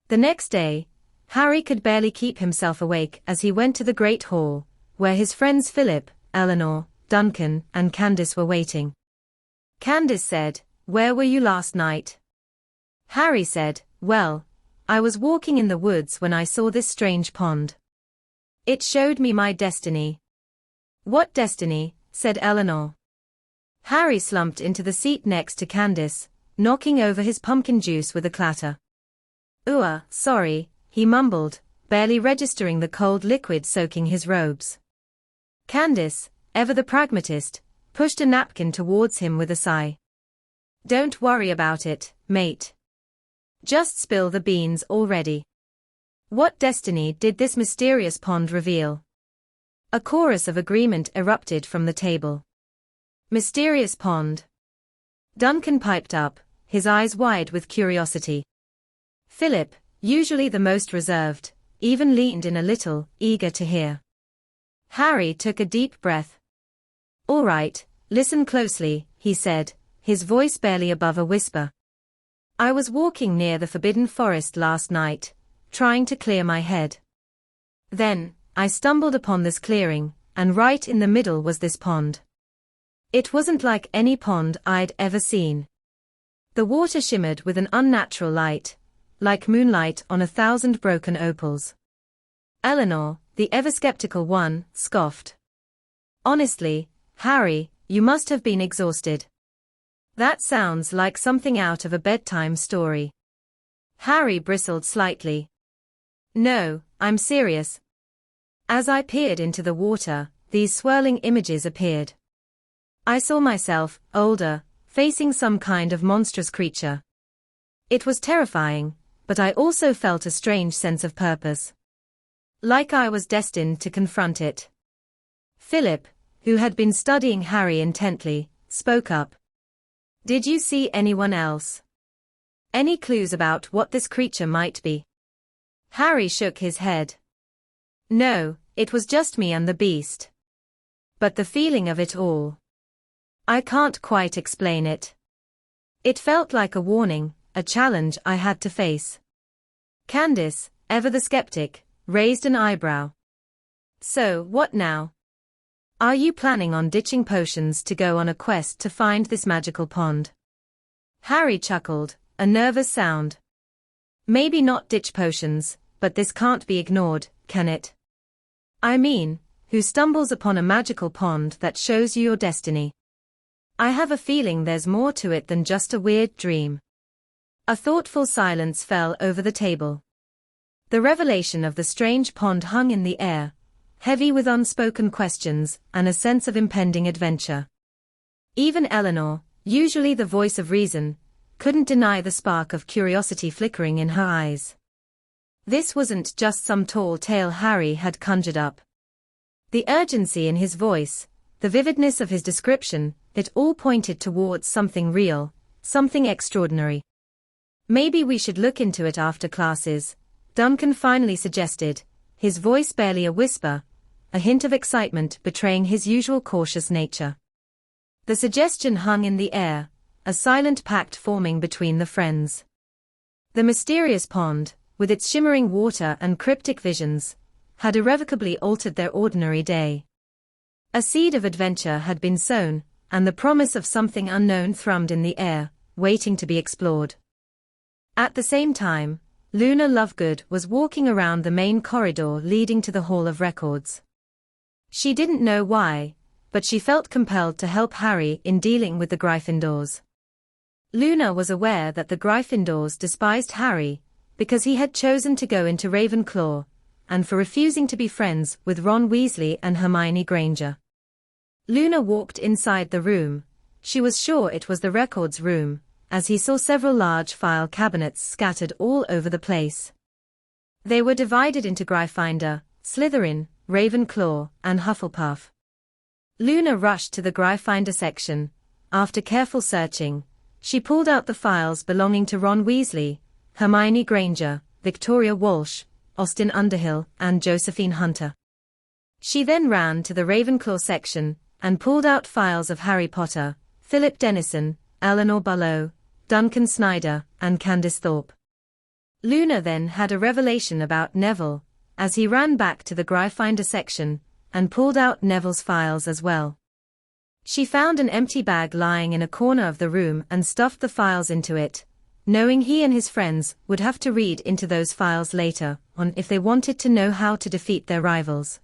The next day, Harry could barely keep himself awake as he went to the Great Hall, where his friends Philip, Eleanor, Duncan, and Candace were waiting. Candace said, "Where were you last night?" Harry said, "Well, I was walking in the woods when I saw this strange pond. It showed me my destiny." "What destiny?" said Eleanor. Harry slumped into the seat next to Candace, knocking over his pumpkin juice with a clatter. Sorry," he mumbled, barely registering the cold liquid soaking his robes. Candace, ever the pragmatist, pushed a napkin towards him with a sigh. "Don't worry about it, mate. Just spill the beans already." What destiny did this mysterious pond reveal? A chorus of agreement erupted from the table. Mysterious pond. Duncan piped up, his eyes wide with curiosity. Philip, usually the most reserved, even leaned in a little, eager to hear. Harry took a deep breath. "All right, listen closely," he said, his voice barely above a whisper. "I was walking near the Forbidden Forest last night, trying to clear my head. Then, I stumbled upon this clearing, and right in the middle was this pond. It wasn't like any pond I'd ever seen. The water shimmered with an unnatural light, like moonlight on 1,000 broken opals." Eleanor, the ever-skeptical one, scoffed. "Honestly, Harry, you must have been exhausted. That sounds like something out of a bedtime story." Harry bristled slightly. "No, I'm serious." As I peered into the water, these swirling images appeared. I saw myself, older, facing some kind of monstrous creature. It was terrifying, but I also felt a strange sense of purpose. Like I was destined to confront it. Philip, who had been studying Harry intently, spoke up. "Did you see anyone else? Any clues about what this creature might be?" Harry shook his head. "No, it was just me and the beast. But the feeling of it all. I can't quite explain it. It felt like a warning, a challenge I had to face." Candace, ever the skeptic, raised an eyebrow. "So, what now? Are you planning on ditching potions to go on a quest to find this magical pond?" Harry chuckled, a nervous sound. "Maybe not ditch potions, but this can't be ignored, can it? I mean, who stumbles upon a magical pond that shows you your destiny? I have a feeling there's more to it than just a weird dream." A thoughtful silence fell over the table. The revelation of the strange pond hung in the air, heavy with unspoken questions and a sense of impending adventure. Even Eleanor, usually the voice of reason, couldn't deny the spark of curiosity flickering in her eyes. This wasn't just some tall tale Harry had conjured up. The urgency in his voice, the vividness of his description, it all pointed towards something real, something extraordinary. "Maybe we should look into it after classes," Duncan finally suggested, his voice barely a whisper, a hint of excitement betraying his usual cautious nature. The suggestion hung in the air, a silent pact forming between the friends. The mysterious pond, with its shimmering water and cryptic visions, had irrevocably altered their ordinary day. A seed of adventure had been sown, and the promise of something unknown thrummed in the air, waiting to be explored. At the same time, Luna Lovegood was walking around the main corridor leading to the Hall of Records. She didn't know why, but she felt compelled to help Harry in dealing with the Gryffindors. Luna was aware that the Gryffindors despised Harry, because he had chosen to go into Ravenclaw, and for refusing to be friends with Ron Weasley and Hermione Granger. Luna walked inside the room. She was sure it was the records room, as he saw several large file cabinets scattered all over the place. They were divided into Gryffindor, Slytherin, Ravenclaw, and Hufflepuff. Luna rushed to the Gryffindor section. After careful searching, she pulled out the files belonging to Ron Weasley, Hermione Granger, Victoria Walsh, Austin Underhill, and Josephine Hunter. She then ran to the Ravenclaw section and pulled out files of Harry Potter, Philip Dennison, Eleanor Barlow, Duncan Snyder, and Candace Thorpe. Luna then had a revelation about Neville, as he ran back to the Gryffindor section, and pulled out Neville's files as well. She found an empty bag lying in a corner of the room and stuffed the files into it, knowing he and his friends would have to read into those files later on if they wanted to know how to defeat their rivals.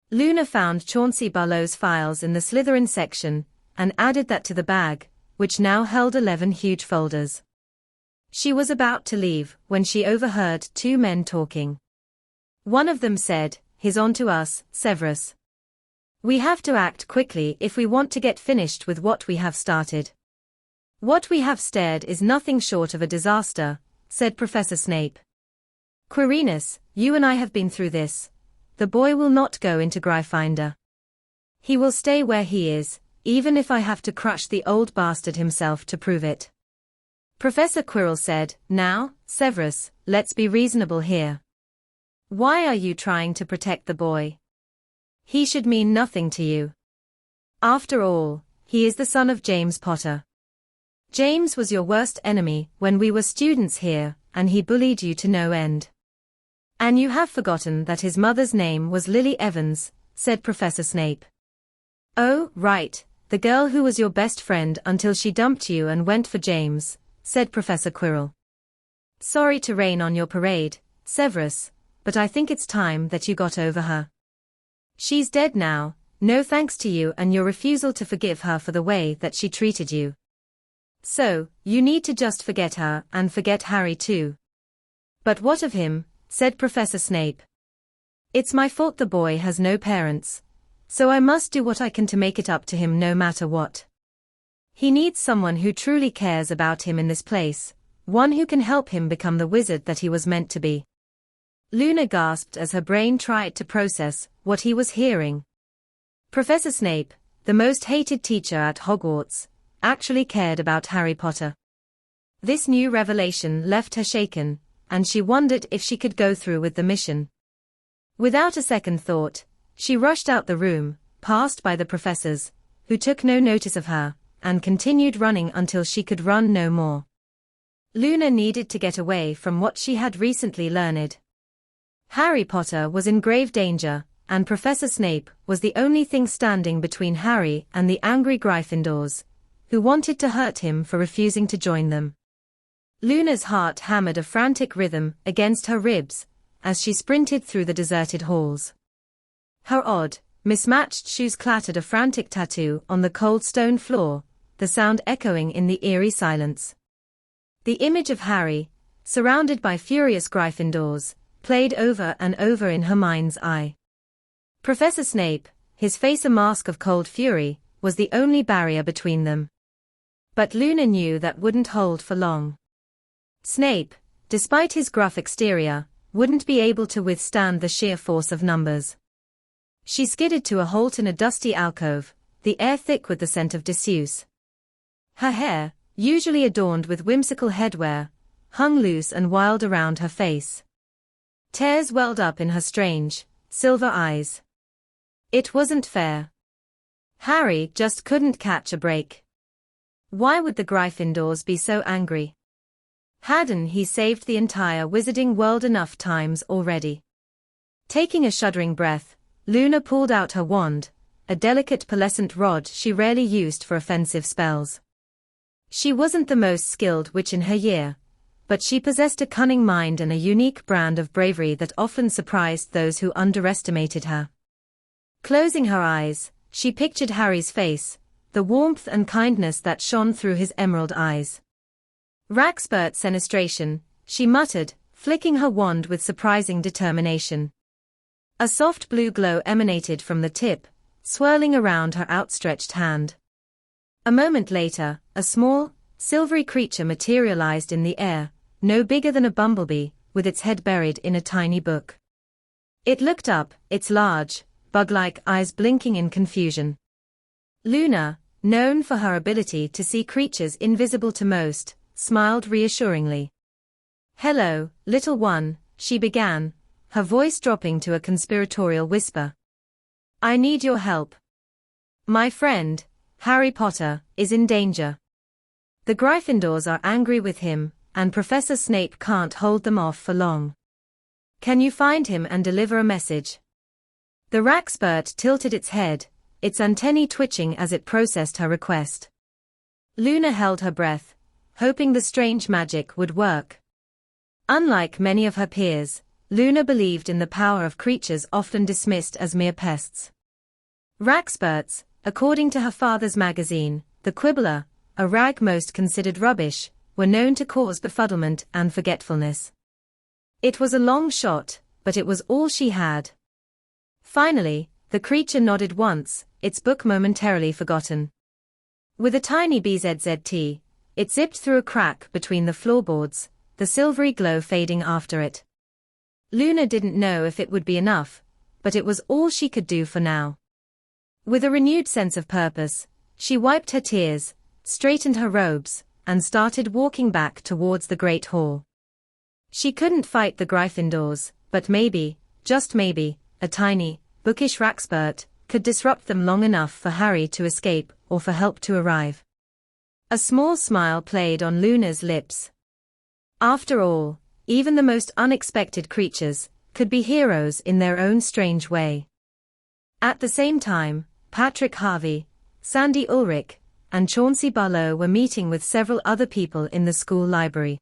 Luna found Chauncey Barlow's files in the Slytherin section, and added that to the bag, which now held 11 huge folders. She was about to leave when she overheard two men talking. One of them said, "He's on to us, Severus. We have to act quickly if we want to get finished with what we have started." "What we have stared is nothing short of a disaster," said Professor Snape. "Quirinus, you and I have been through this. The boy will not go into Gryffindor. He will stay where he is, even if I have to crush the old bastard himself to prove it." Professor Quirrell said, "Now, Severus, let's be reasonable here. Why are you trying to protect the boy? He should mean nothing to you. After all, he is the son of James Potter. James was your worst enemy when we were students here, and he bullied you to no end. And you have forgotten that his mother's name was Lily Evans," said Professor Snape. "Oh, right, the girl who was your best friend until she dumped you and went for James," said Professor Quirrell. "Sorry to rain on your parade, Severus, but I think it's time that you got over her. She's dead now, no thanks to you and your refusal to forgive her for the way that she treated you. So, you need to just forget her and forget Harry too." "But what of him?" said Professor Snape. "It's my fault the boy has no parents, so I must do what I can to make it up to him no matter what. He needs someone who truly cares about him in this place, one who can help him become the wizard that he was meant to be." Luna gasped as her brain tried to process what he was hearing. Professor Snape, the most hated teacher at Hogwarts, actually cared about Harry Potter. This new revelation left her shaken, and she wondered if she could go through with the mission. Without a second thought, she rushed out the room, passed by the professors, who took no notice of her, and continued running until she could run no more. Luna needed to get away from what she had recently learned. Harry Potter was in grave danger, and Professor Snape was the only thing standing between Harry and the angry Gryffindors, who wanted to hurt him for refusing to join them. Luna's heart hammered a frantic rhythm against her ribs as she sprinted through the deserted halls. Her odd, mismatched shoes clattered a frantic tattoo on the cold stone floor, the sound echoing in the eerie silence. The image of Harry, surrounded by furious Gryffindors, played over and over in her mind's eye. Professor Snape, his face a mask of cold fury, was the only barrier between them. But Luna knew that wouldn't hold for long. Snape, despite his gruff exterior, wouldn't be able to withstand the sheer force of numbers. She skidded to a halt in a dusty alcove, the air thick with the scent of disuse. Her hair, usually adorned with whimsical headwear, hung loose and wild around her face. Tears welled up in her strange, silver eyes. It wasn't fair. Harry just couldn't catch a break. Why would the Gryffindors be so angry? Hadn't he saved the entire wizarding world enough times already? Taking a shuddering breath, Luna pulled out her wand, a delicate pearlescent rod she rarely used for offensive spells. She wasn't the most skilled witch in her year, but she possessed a cunning mind and a unique brand of bravery that often surprised those who underestimated her. Closing her eyes, she pictured Harry's face, the warmth and kindness that shone through his emerald eyes. "Raxpert Senestration," she muttered, flicking her wand with surprising determination. A soft blue glow emanated from the tip, swirling around her outstretched hand. A moment later, a small, silvery creature materialized in the air, no bigger than a bumblebee, with its head buried in a tiny book. It looked up, its large, bug-like eyes blinking in confusion. Luna, known for her ability to see creatures invisible to most, smiled reassuringly. "Hello, little one," she began, her voice dropping to a conspiratorial whisper. "I need your help. My friend, Harry Potter, is in danger. The Gryffindors are angry with him, and Professor Snape can't hold them off for long. Can you find him and deliver a message? The Raxpert tilted its head, its antennae twitching as it processed her request. Luna held her breath, hoping the strange magic would work. Unlike many of her peers, Luna believed in the power of creatures often dismissed as mere pests. Raxperts, according to her father's magazine, The Quibbler, a rag most considered rubbish, were known to cause befuddlement and forgetfulness. It was a long shot, but it was all she had. Finally, the creature nodded once, its book momentarily forgotten. With a tiny BZZT, it zipped through a crack between the floorboards, the silvery glow fading after it. Luna didn't know if it would be enough, but it was all she could do for now. With a renewed sense of purpose, she wiped her tears, straightened her robes, and started walking back towards the Great Hall. She couldn't fight the Gryffindors, but maybe, just maybe, a tiny, bookish Raxpert could disrupt them long enough for Harry to escape or for help to arrive. A small smile played on Luna's lips. After all, even the most unexpected creatures could be heroes in their own strange way. At the same time, Patrick Harvey, Sandy Ulrich, and Chauncey Barlow were meeting with several other people in the school library.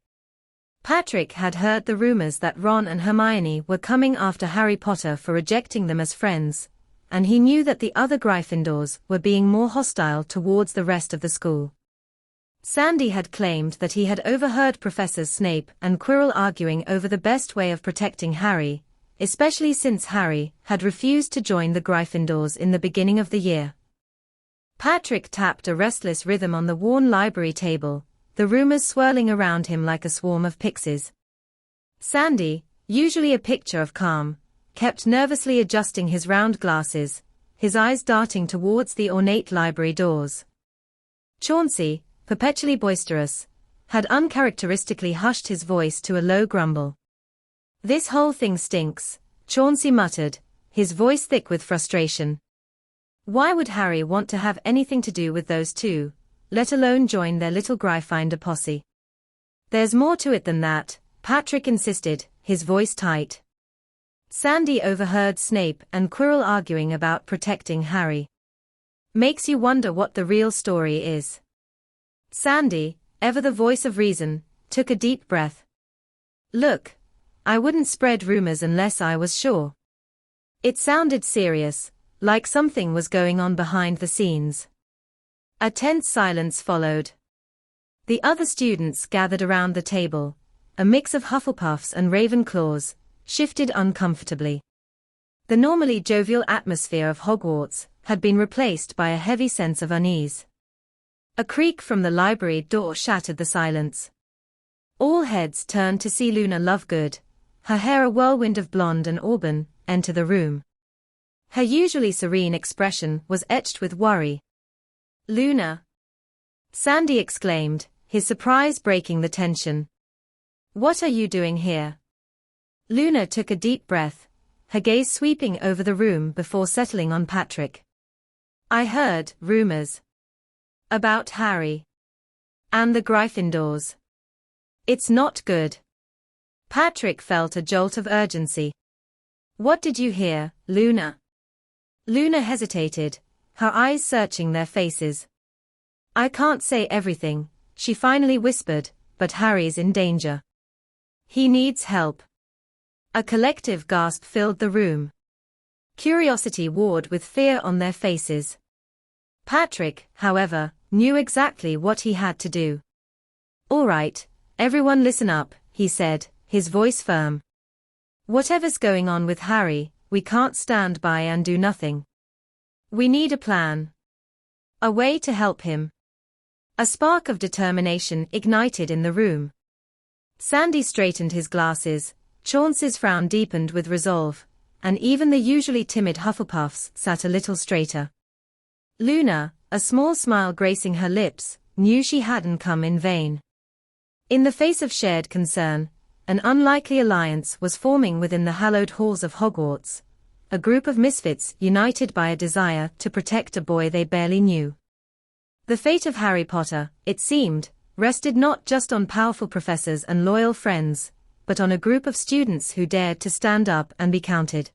Patrick had heard the rumors that Ron and Hermione were coming after Harry Potter for rejecting them as friends, and he knew that the other Gryffindors were being more hostile towards the rest of the school. Sandy had claimed that he had overheard Professors Snape and Quirrell arguing over the best way of protecting Harry, especially since Harry had refused to join the Gryffindors in the beginning of the year. Patrick tapped a restless rhythm on the worn library table, the rumors swirling around him like a swarm of pixies. Sandy, usually a picture of calm, kept nervously adjusting his round glasses, his eyes darting towards the ornate library doors. Chauncey, perpetually boisterous, had uncharacteristically hushed his voice to a low grumble. "This whole thing stinks," Chauncey muttered, his voice thick with frustration. Why would Harry want to have anything to do with those two, let alone join their little Gryffindor posse? "There's more to it than that," Patrick insisted, his voice tight. Sandy overheard Snape and Quirrell arguing about protecting Harry. "Makes you wonder what the real story is." Sandy, ever the voice of reason, took a deep breath. "Look, I wouldn't spread rumors unless I was sure." It sounded serious, like something was going on behind the scenes. A tense silence followed. The other students gathered around the table, a mix of Hufflepuffs and Ravenclaws, shifted uncomfortably. The normally jovial atmosphere of Hogwarts had been replaced by a heavy sense of unease. A creak from the library door shattered the silence. All heads turned to see Luna Lovegood, her hair a whirlwind of blonde and auburn, enter the room. Her usually serene expression was etched with worry. "Luna!" Sandy exclaimed, his surprise breaking the tension. "What are you doing here?" Luna took a deep breath, her gaze sweeping over the room before settling on Patrick. "I heard rumors about Harry and the Gryffindors. It's not good." Patrick felt a jolt of urgency. "What did you hear, Luna?" Luna hesitated, her eyes searching their faces. "I can't say everything," she finally whispered, "but Harry's in danger. He needs help." A collective gasp filled the room. Curiosity warred with fear on their faces. Patrick, however, knew exactly what he had to do. "All right, everyone listen up," he said, his voice firm. "Whatever's going on with Harry, we can't stand by and do nothing. We need a plan. A way to help him." A spark of determination ignited in the room. Sandy straightened his glasses, Chauncey's frown deepened with resolve, and even the usually timid Hufflepuffs sat a little straighter. Luna, a small smile gracing her lips, knew she hadn't come in vain. In the face of shared concern, an unlikely alliance was forming within the hallowed halls of Hogwarts, a group of misfits united by a desire to protect a boy they barely knew. The fate of Harry Potter, it seemed, rested not just on powerful professors and loyal friends, but on a group of students who dared to stand up and be counted.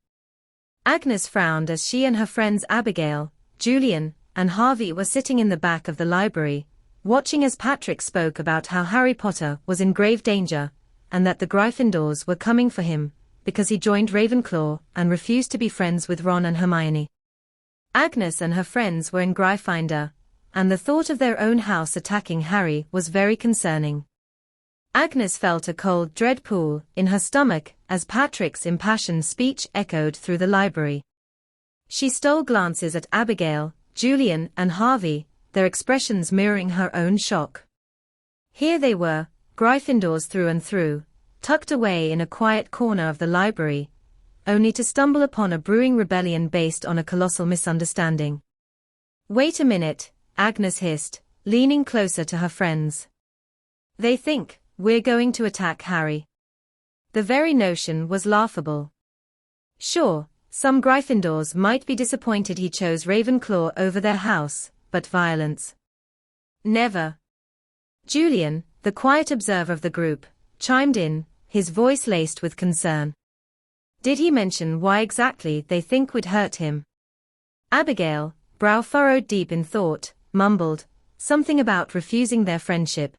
Agnes frowned as she and her friends Abigail, Julian, and Harvey were sitting in the back of the library, watching as Patrick spoke about how Harry Potter was in grave danger, and that the Gryffindors were coming for him, because he joined Ravenclaw and refused to be friends with Ron and Hermione. Agnes and her friends were in Gryffindor, and the thought of their own house attacking Harry was very concerning. Agnes felt a cold dread pool in her stomach as Patrick's impassioned speech echoed through the library. She stole glances at Abigail, Julian, and Harvey, their expressions mirroring her own shock. Here they were, Gryffindors through and through, tucked away in a quiet corner of the library, only to stumble upon a brewing rebellion based on a colossal misunderstanding. "Wait a minute," Agnes hissed, leaning closer to her friends. "They think we're going to attack Harry." The very notion was laughable. Sure, some Gryffindors might be disappointed he chose Ravenclaw over their house, but violence? Never. Julian, the quiet observer of the group, chimed in, his voice laced with concern. Did he mention why exactly they think would hurt him? Abigail, brow furrowed deep in thought, mumbled something about refusing their friendship.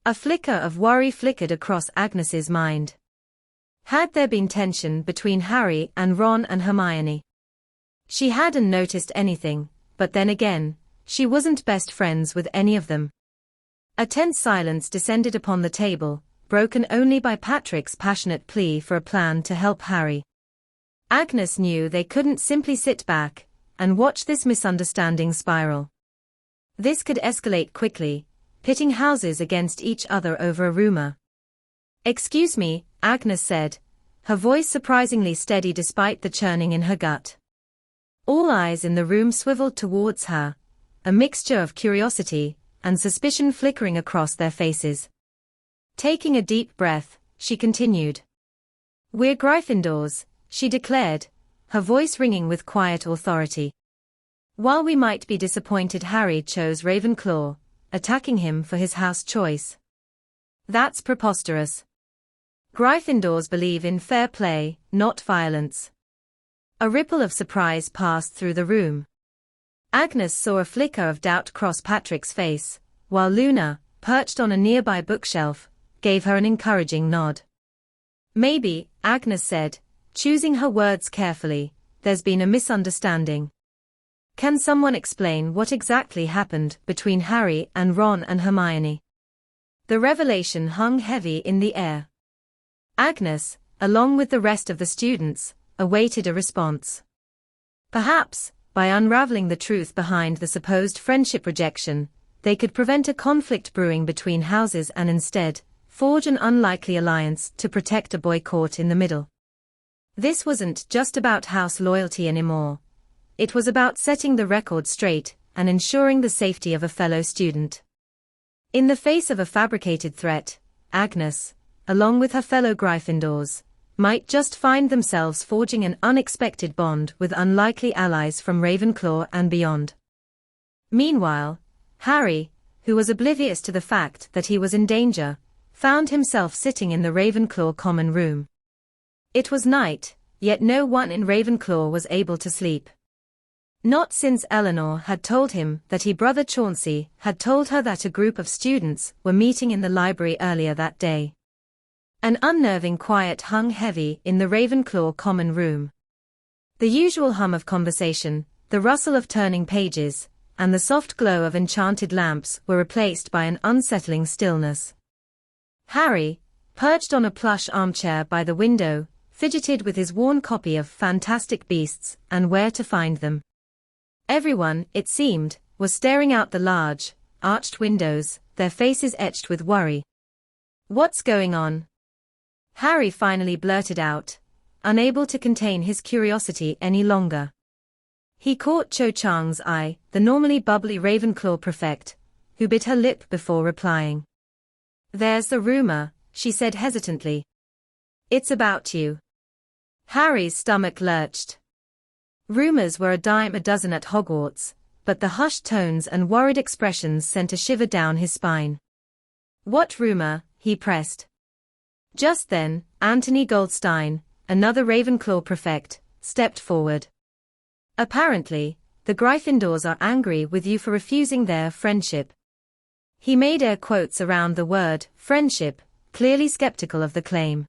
A flicker of worry flickered across Agnes's mind. Had there been tension between Harry and Ron and Hermione? She hadn't noticed anything, but then again, she wasn't best friends with any of them. A tense silence descended upon the table, broken only by Patrick's passionate plea for a plan to help Harry. Agnes knew they couldn't simply sit back and watch this misunderstanding spiral. This could escalate quickly, pitting houses against each other over a rumor. "Excuse me," Agnes said, her voice surprisingly steady despite the churning in her gut. All eyes in the room swiveled towards her, a mixture of curiosity and suspicion flickering across their faces. Taking a deep breath, she continued. "We're Gryffindors," she declared, her voice ringing with quiet authority. "While we might be disappointed Harry chose Ravenclaw, attacking him for his house choice. That's preposterous. Gryffindors believe in fair play, not violence." A ripple of surprise passed through the room. Agnes saw a flicker of doubt cross Patrick's face, while Luna, perched on a nearby bookshelf, gave her an encouraging nod. "Maybe," Agnes said, choosing her words carefully, "there's been a misunderstanding. Can someone explain what exactly happened between Harry and Ron and Hermione?" The revelation hung heavy in the air. Agnes, along with the rest of the students, awaited a response. Perhaps, by unraveling the truth behind the supposed friendship rejection, they could prevent a conflict brewing between houses and instead, forge an unlikely alliance to protect a boy caught in the middle. This wasn't just about house loyalty anymore. It was about setting the record straight and ensuring the safety of a fellow student. In the face of a fabricated threat, Agnes, along with her fellow Gryffindors, might just find themselves forging an unexpected bond with unlikely allies from Ravenclaw and beyond. Meanwhile, Harry, who was oblivious to the fact that he was in danger, found himself sitting in the Ravenclaw common room. It was night, yet no one in Ravenclaw was able to sleep. Not since Eleanor had told him that brother Chauncey had told her that a group of students were meeting in the library earlier that day. An unnerving quiet hung heavy in the Ravenclaw common room. The usual hum of conversation, the rustle of turning pages, and the soft glow of enchanted lamps were replaced by an unsettling stillness. Harry, perched on a plush armchair by the window, fidgeted with his worn copy of Fantastic Beasts and Where to Find Them. Everyone, it seemed, was staring out the large, arched windows, their faces etched with worry. "What's going on?" Harry finally blurted out, unable to contain his curiosity any longer. He caught Cho Chang's eye, the normally bubbly Ravenclaw prefect, who bit her lip before replying. "There's the rumor," she said hesitantly. "It's about you." Harry's stomach lurched. Rumors were a dime a dozen at Hogwarts, but the hushed tones and worried expressions sent a shiver down his spine. What rumor? He pressed. Just then, Anthony Goldstein, another Ravenclaw prefect, stepped forward. Apparently, the Gryffindors are angry with you for refusing their friendship. He made air quotes around the word friendship, clearly skeptical of the claim.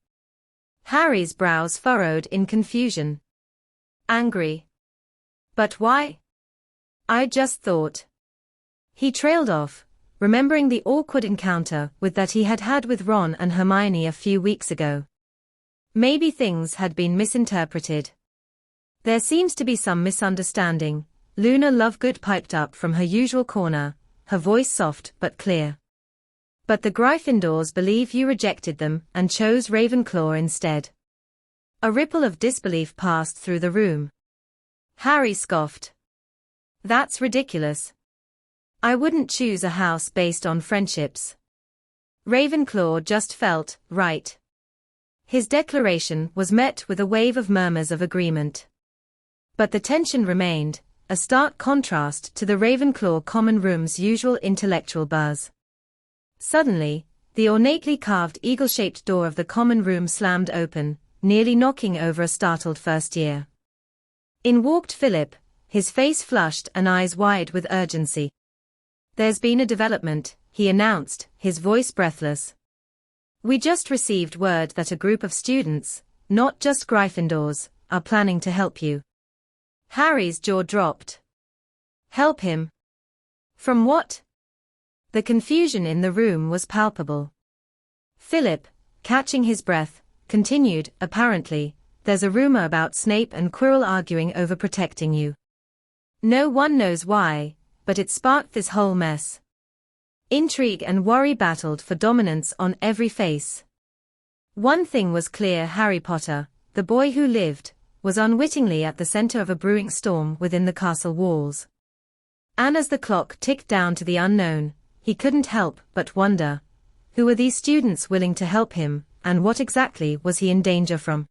Harry's brows furrowed in confusion. Angry. But why? I just thought. He trailed off, remembering the awkward encounter that he had had with Ron and Hermione a few weeks ago. Maybe things had been misinterpreted. There seems to be some misunderstanding, Luna Lovegood piped up from her usual corner, her voice soft but clear. But the Gryffindors believe you rejected them and chose Ravenclaw instead. A ripple of disbelief passed through the room. Harry scoffed. That's ridiculous. I wouldn't choose a house based on friendships. Ravenclaw just felt right. His declaration was met with a wave of murmurs of agreement. But the tension remained, a stark contrast to the Ravenclaw common room's usual intellectual buzz. Suddenly, the ornately carved eagle-shaped door of the common room slammed open, nearly knocking over a startled first year. In walked Philip, his face flushed and eyes wide with urgency. There's been a development, he announced, his voice breathless. We just received word that a group of students, not just Gryffindors, are planning to help you. Harry's jaw dropped. Help him? From what? The confusion in the room was palpable. Philip, catching his breath, continued, apparently, there's a rumor about Snape and Quirrell arguing over protecting you. No one knows why, but it sparked this whole mess. Intrigue and worry battled for dominance on every face. One thing was clear: Harry Potter, the boy who lived, was unwittingly at the center of a brewing storm within the castle walls. And as the clock ticked down to the unknown, he couldn't help but wonder, who were these students willing to help him, and what exactly was he in danger from?